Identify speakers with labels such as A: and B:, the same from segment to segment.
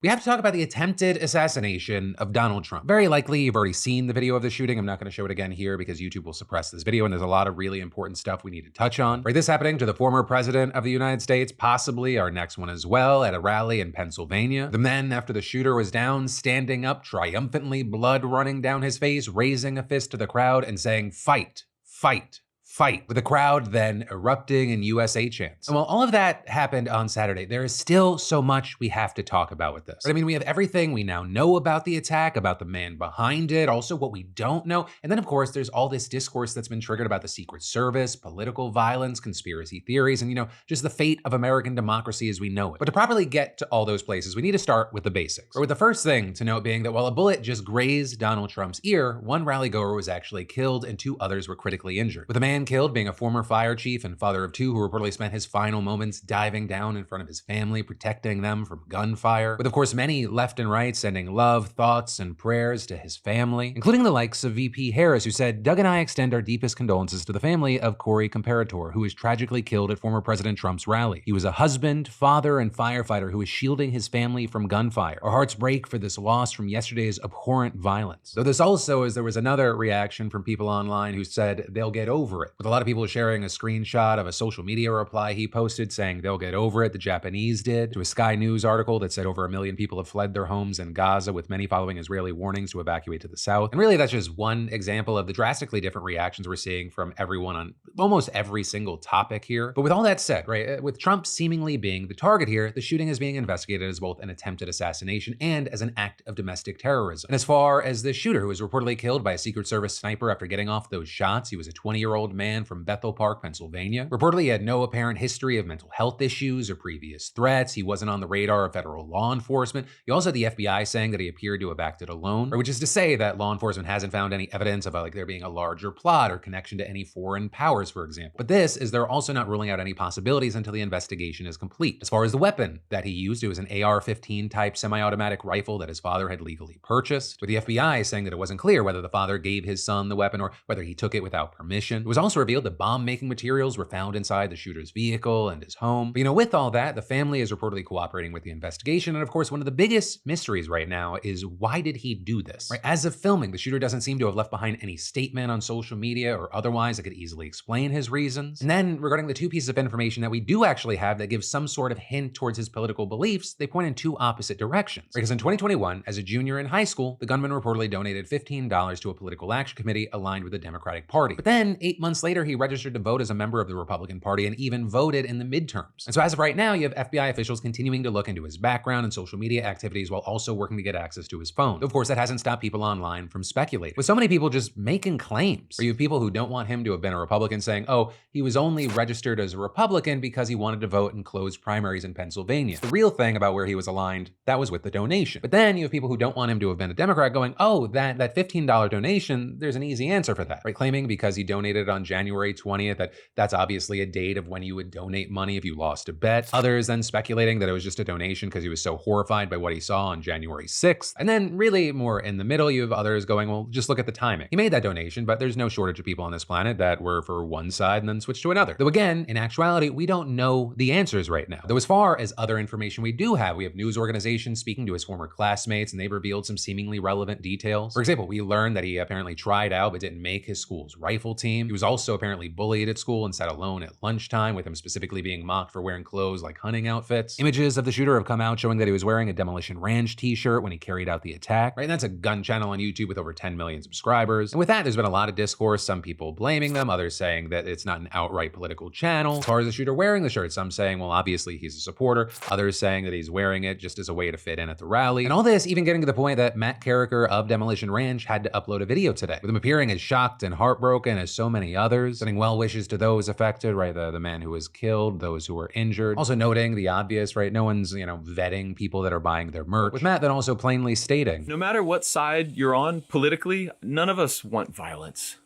A: We have to talk about the attempted assassination of Donald Trump. Very likely you've already seen the video of the shooting. I'm not going to show it again here because YouTube will suppress this video, and there's a lot of really important stuff we need to touch on. Right, this happening to the former president of the United States, possibly our next one as well, at a rally in Pennsylvania. The men, after the shooter was down, standing up triumphantly, blood running down his face, raising a fist to the crowd and saying, "Fight, fight, fight," with the crowd then erupting in USA chants. And while all of that happened on Saturday, there is still so much we have to talk about with this. I mean, we have everything we now know about the attack, about the man behind it, also what we don't know. And then, of course, there's all this discourse that's been triggered about the Secret Service, political violence, conspiracy theories, and, just the fate of American democracy as we know it. But to properly get to all those places, we need to start with the basics. Or with the first thing to note being that while a bullet just grazed Donald Trump's ear, one rally goer was actually killed and 2 others were critically injured. With a man killed being a former fire chief and father of 2 who reportedly spent his final moments diving down in front of his family, protecting them from gunfire. With, of course, many left and right sending love, thoughts, and prayers to his family, including the likes of VP Harris, who said, "Doug and I extend our deepest condolences to the family of Cory Comparator, who was tragically killed at former President Trump's rally. He was a husband, father, and firefighter who was shielding his family from gunfire. Our hearts break for this loss from yesterday's abhorrent violence." Though this also is there was another reaction from people online who said they'll get over it, with a lot of people sharing a screenshot of a social media reply he posted saying they'll get over it, the Japanese did, to a Sky News article that said over 1 million people have fled their homes in Gaza, with many following Israeli warnings to evacuate to the south. And really, that's just one example of the drastically different reactions we're seeing from everyone on almost every single topic here. But with all that said, right, with Trump seemingly being the target here, the shooting is being investigated as both an attempted assassination and as an act of domestic terrorism. And as far as the shooter, who was reportedly killed by a Secret Service sniper after getting off those shots, he was a 20-year-old man from Bethel Park, Pennsylvania. Reportedly, he had no apparent history of mental health issues or previous threats. He wasn't on the radar of federal law enforcement. You also had the FBI saying that he appeared to have acted alone, which is to say that law enforcement hasn't found any evidence of there being a larger plot or connection to any foreign powers, for example. But this is they're also not ruling out any possibilities until the investigation is complete. As far as the weapon that he used, it was an AR-15 type semi-automatic rifle that his father had legally purchased, with the FBI saying that it wasn't clear whether the father gave his son the weapon or whether he took it without permission. It was also revealed that bomb-making materials were found inside the shooter's vehicle and his home. But with all that, the family is reportedly cooperating with the investigation. And of course, one of the biggest mysteries right now is why did he do this? Right? As of filming, the shooter doesn't seem to have left behind any statement on social media or otherwise that could easily explain his reasons. And then regarding the 2 pieces of information that we do actually have that gives some sort of hint towards his political beliefs, they point in 2 opposite directions. Because in 2021, as a junior in high school, the gunman reportedly donated $15 to a political action committee aligned with the Democratic Party. But then 8 months later, he registered to vote as a member of the Republican Party and even voted in the midterms. And so as of right now, you have FBI officials continuing to look into his background and social media activities while also working to get access to his phone. Of course, that hasn't stopped people online from speculating, with so many people just making claims. Or you have people who don't want him to have been a Republican saying, oh, he was only registered as a Republican because he wanted to vote in closed primaries in Pennsylvania. The real thing about where he was aligned, that was with the donation. But then you have people who don't want him to have been a Democrat going, oh, that $15 donation, there's an easy answer for that, right? Claiming because he donated on January 20th that's obviously a date of when you would donate money if you lost a bet. Others then speculating that it was just a donation because he was so horrified by what he saw on January 6th. And then really more in the middle, you have others going, well, just look at the timing. He made that donation, but there's no shortage of people on this planet that were for one side and then switched to another. Though again, in actuality, we don't know the answers right now. Though as far as other information we do have, we have news organizations speaking to his former classmates, and they've revealed some seemingly relevant details. For example, we learned that he apparently tried out but didn't make his school's rifle team. He was also apparently bullied at school and sat alone at lunchtime, with him specifically being mocked for wearing clothes like hunting outfits. Images of the shooter have come out showing that he was wearing a Demolition Ranch t-shirt when he carried out the attack, right? And that's a gun channel on YouTube with over 10 million subscribers. And with that, there's been a lot of discourse, some people blaming them, others saying that it's not an outright political channel. As far as the shooter wearing the shirt, some saying, well, obviously he's a supporter, others saying that he's wearing it just as a way to fit in at the rally. And all this even getting to the point that Matt Carricker of Demolition Ranch had to upload a video today, with him appearing as shocked and heartbroken as so many others, sending well wishes to those affected, right? The man who was killed, those who were injured. Also noting the obvious, right? No one's, vetting people that are buying their merch. With Matt then also plainly stating,
B: no matter what side you're on politically, none of us want violence.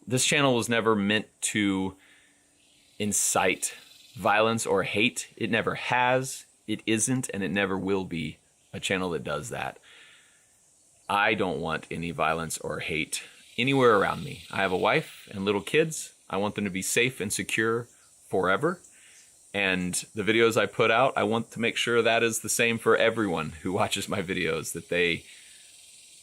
B: This channel was never meant to incite violence or hate. It never has, it isn't, and it never will be a channel that does that. I don't want any violence or hate anywhere around me. I have a wife and little kids. I want them to be safe and secure forever. And the videos I put out, I want to make sure that is the same for everyone who watches my videos, that they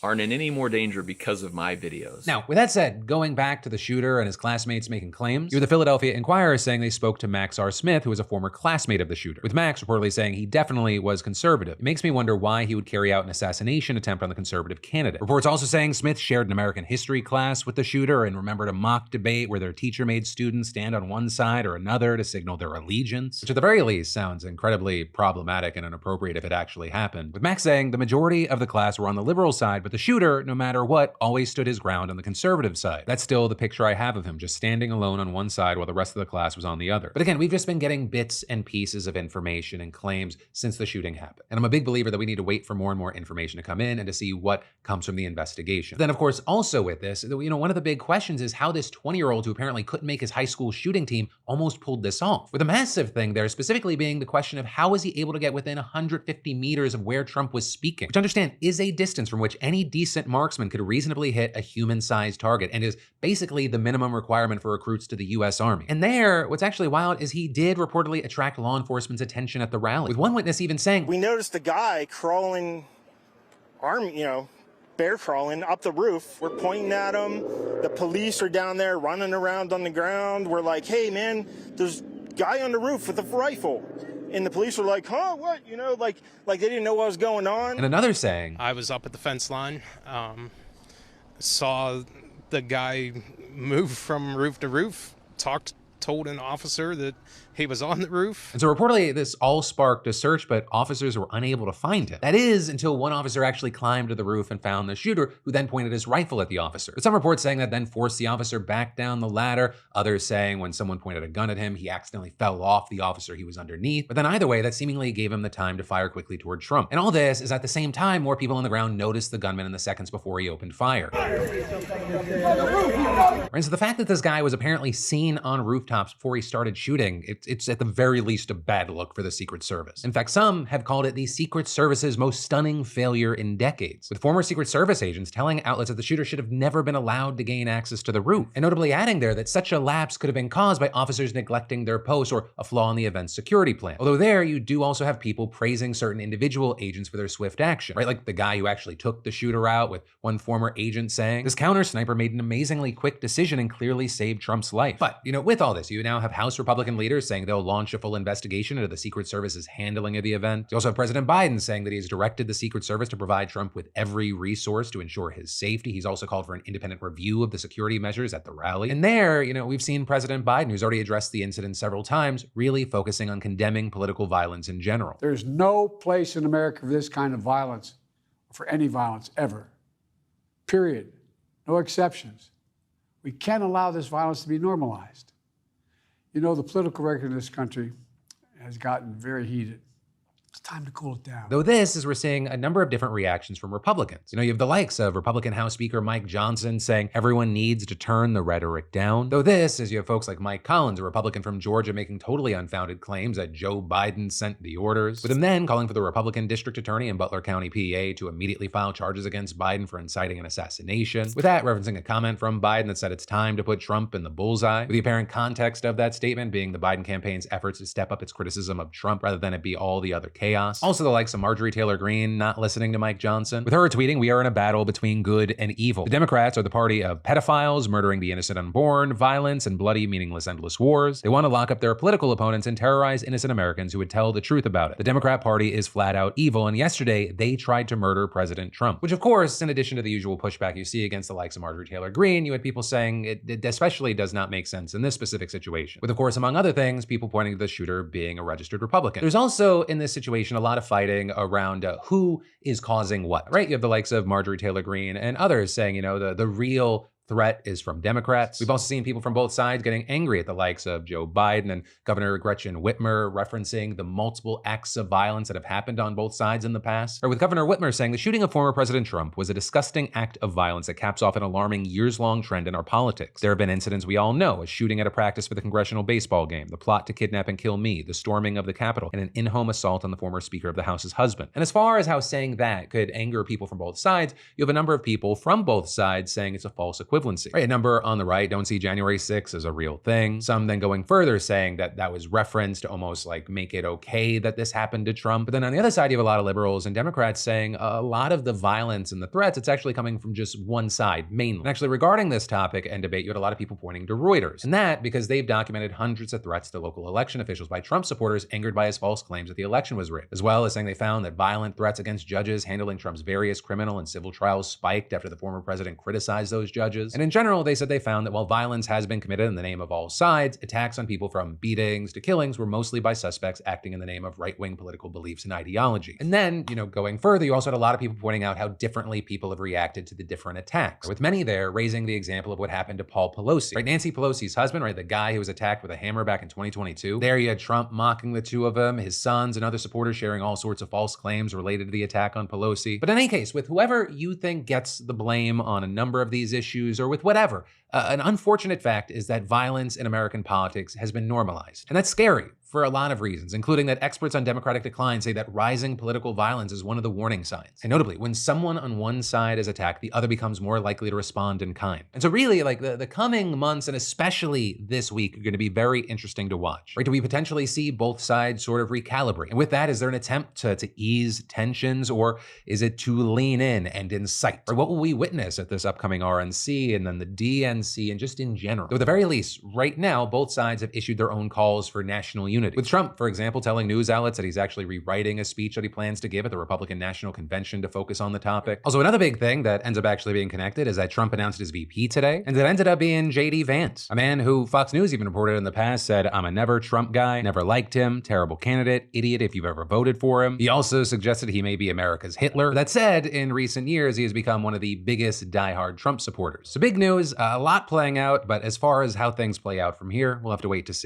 B: aren't in any more danger because of my videos.
A: Now, with that said, going back to the shooter and his classmates making claims, you have the Philadelphia Inquirer saying they spoke to Max R. Smith, who was a former classmate of the shooter, with Max reportedly saying he definitely was conservative. It makes me wonder why he would carry out an assassination attempt on the conservative candidate. Reports also saying Smith shared an American history class with the shooter and remembered a mock debate where their teacher made students stand on one side or another to signal their allegiance, which at the very least sounds incredibly problematic and inappropriate if it actually happened. With Max saying the majority of the class were on the liberal side, but the shooter, no matter what, always stood his ground on the conservative side. That's still the picture I have of him, just standing alone on one side while the rest of the class was on the other. But again, we've just been getting bits and pieces of information and claims since the shooting happened. And I'm a big believer that we need to wait for more and more information to come in and to see what comes from the investigation. But then, of course, also with this, one of the big questions is how this 20-year-old who apparently couldn't make his high school shooting team almost pulled this off. With a massive thing there specifically being the question of how was he able to get within 150 meters of where Trump was speaking, which understand is a distance from which any decent marksman could reasonably hit a human-sized target and is basically the minimum requirement for recruits to the US Army. And there, what's actually wild is he did reportedly attract law enforcement's attention at the rally, with one witness even saying,
C: "We noticed a guy crawling, bear crawling up the roof. We're pointing at him. The police are down there running around on the ground. We're like, hey man, there's a guy on the roof with a rifle." And the police were like, huh, what? Like they didn't know what was going on.
A: And another saying,
D: I was up at the fence line, saw the guy move from roof to roof, told an officer that he was on the roof.
A: And so reportedly this all sparked a search, but officers were unable to find him. That is until one officer actually climbed to the roof and found the shooter, who then pointed his rifle at the officer. But some reports saying that then forced the officer back down the ladder. Others saying when someone pointed a gun at him, he accidentally fell off the officer he was underneath. But then either way, that seemingly gave him the time to fire quickly toward Trump. And all this is at the same time more people on the ground noticed the gunman in the seconds before he opened fire. And so the fact that this guy was apparently seen on rooftops before he started shooting, it's at the very least a bad look for the Secret Service. In fact, some have called it the Secret Service's most stunning failure in decades, with former Secret Service agents telling outlets that the shooter should have never been allowed to gain access to the roof, and notably adding there that such a lapse could have been caused by officers neglecting their posts or a flaw in the event's security plan. Although there, you do also have people praising certain individual agents for their swift action, right? Like the guy who actually took the shooter out, with one former agent saying, this counter sniper made an amazingly quick decision and clearly saved Trump's life. But, with all this, you now have House Republican leaders saying they'll launch a full investigation into the Secret Service's handling of the event. You also have President Biden saying that he's directed the Secret Service to provide Trump with every resource to ensure his safety. He's also called for an independent review of the security measures at the rally. And there, we've seen President Biden, who's already addressed the incident several times, really focusing on condemning political violence in general.
E: There's no place in America for this kind of violence, for any violence ever. Period. No exceptions. We can't allow this violence to be normalized. The political record in this country has gotten very heated. It's time to cool it down.
A: Though this is we're seeing a number of different reactions from Republicans. You have the likes of Republican House Speaker Mike Johnson saying everyone needs to turn the rhetoric down. Though this is you have folks like Mike Collins, a Republican from Georgia, making totally unfounded claims that Joe Biden sent the orders, with him then calling for the Republican district attorney in Butler County, PA, to immediately file charges against Biden for inciting an assassination. With that, referencing a comment from Biden that said it's time to put Trump in the bullseye, with the apparent context of that statement being the Biden campaign's efforts to step up its criticism of Trump rather than it be all the other chaos. Also the likes of Marjorie Taylor Greene not listening to Mike Johnson, with her tweeting, "We are in a battle between good and evil. The Democrats are the party of pedophiles, murdering the innocent unborn, violence, and bloody, meaningless, endless wars. They want to lock up their political opponents and terrorize innocent Americans who would tell the truth about it. The Democrat Party is flat out evil, and yesterday they tried to murder President Trump." Which, of course, in addition to the usual pushback you see against the likes of Marjorie Taylor Greene, you had people saying it especially does not make sense in this specific situation. With, of course, among other things, people pointing to the shooter being a registered Republican. There's also, in this situation, a lot of fighting around who is causing what, right? You have the likes of Marjorie Taylor Greene and others saying, the real threat is from Democrats. We've also seen people from both sides getting angry at the likes of Joe Biden and Governor Gretchen Whitmer referencing the multiple acts of violence that have happened on both sides in the past. Or with Governor Whitmer saying the shooting of former President Trump was a disgusting act of violence that caps off an alarming years-long trend in our politics. There have been incidents we all know, a shooting at a practice for the congressional baseball game, the plot to kidnap and kill me, the storming of the Capitol, and an in-home assault on the former Speaker of the House's husband. And as far as how saying that could anger people from both sides, you have a number of people from both sides saying it's a false equivalence. equivalency. Right, a number on the right don't see January 6th as a real thing. Some then going further saying that that was referenced to almost like make it okay that this happened to Trump. But then on the other side, you have a lot of liberals and Democrats saying a lot of the violence and the threats, it's actually coming from just one side, mainly. And actually regarding this topic and debate, you had a lot of people pointing to Reuters. And that because they've documented hundreds of threats to local election officials by Trump supporters angered by his false claims that the election was rigged, as well as saying they found that violent threats against judges handling Trump's various criminal and civil trials spiked after the former president criticized those judges. And in general, they said they found that while violence has been committed in the name of all sides, attacks on people from beatings to killings were mostly by suspects acting in the name of right-wing political beliefs and ideology. And then, going further, you also had a lot of people pointing out how differently people have reacted to the different attacks, with many there raising the example of what happened to Paul Pelosi, right? Nancy Pelosi's husband, right? The guy who was attacked with a hammer back in 2022. There you had Trump mocking the two of them, his sons and other supporters sharing all sorts of false claims related to the attack on Pelosi. But in any case, with whoever you think gets the blame on a number of these issues or with whatever, an unfortunate fact is that violence in American politics has been normalized. And that's scary for a lot of reasons, including that experts on Democratic decline say that rising political violence is one of the warning signs. And notably, when someone on one side is attacked, the other becomes more likely to respond in kind. And so really, like the coming months, and especially this week, are going to be very interesting to watch. Right? Do we potentially see both sides sort of recalibrate? And with that, is there an attempt to ease tensions, or is it to lean in and incite? Or what will we witness at this upcoming RNC and then the DNC and just in general? Though at the very least, right now, both sides have issued their own calls for national unity. With Trump, for example, telling news outlets that he's actually rewriting a speech that he plans to give at the Republican National Convention to focus on the topic. Also, another big thing that ends up actually being connected is that Trump announced his VP today, and it ended up being J.D. Vance, a man who Fox News even reported in the past said, "I'm a never Trump guy, never liked him, terrible candidate, idiot if you've ever voted for him." He also suggested he may be America's Hitler. That said, in recent years, he has become one of the biggest diehard Trump supporters. So big news, a lot playing out, but as far as how things play out from here, we'll have to wait to see.